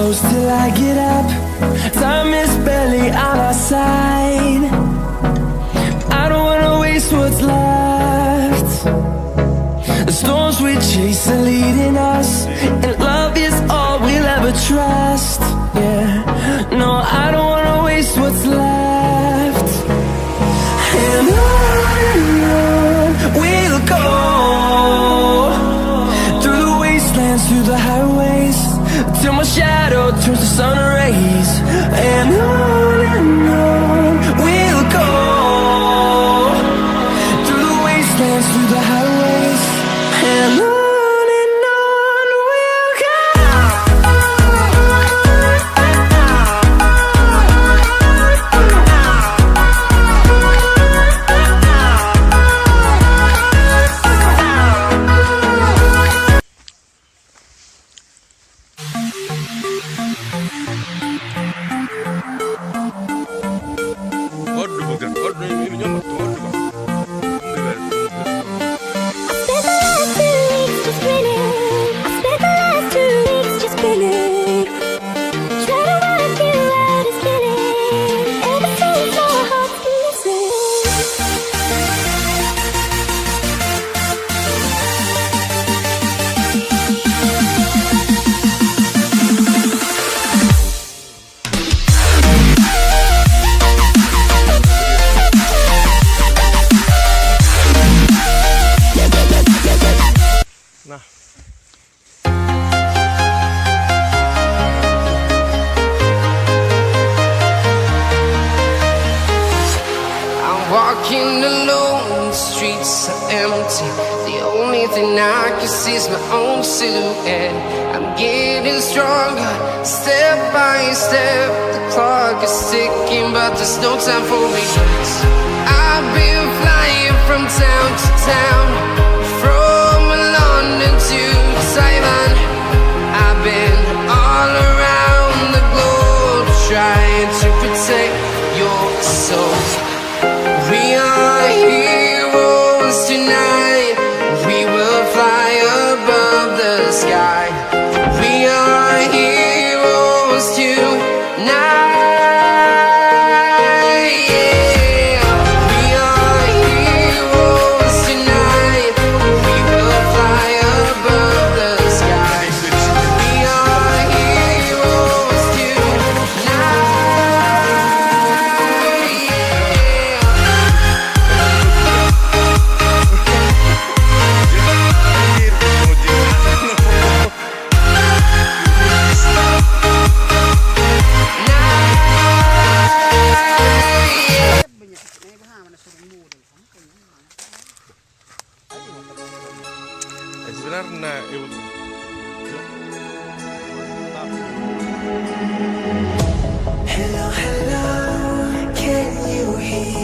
close till I get up. Time is barely on our side. I don't wanna waste what's left. The storms we chase are leading us, and love is all we'll ever trust. Yeah, no, I don't wanna waste what's left. And on we'll go, through the wastelands, through the highways, till my shadow turns to sun rays. And on we'll go, through the wastelands, through the highways, and on we'll go. Walking alone, the streets are empty. The only thing I can see is my own silhouette. I'm getting stronger, step by step. The clock is ticking, but there's no time for regrets. I've been flying from town to town, from London to Taiwan. I've been all around the globe, trying to protect your soul. We are heroes tonight. We will fly above the sky. We are heroes tonight. Yeah. We are heroes tonight. We will fly above the sky. We are heroes tonight. Sebenarnya Hello, hello, can you hear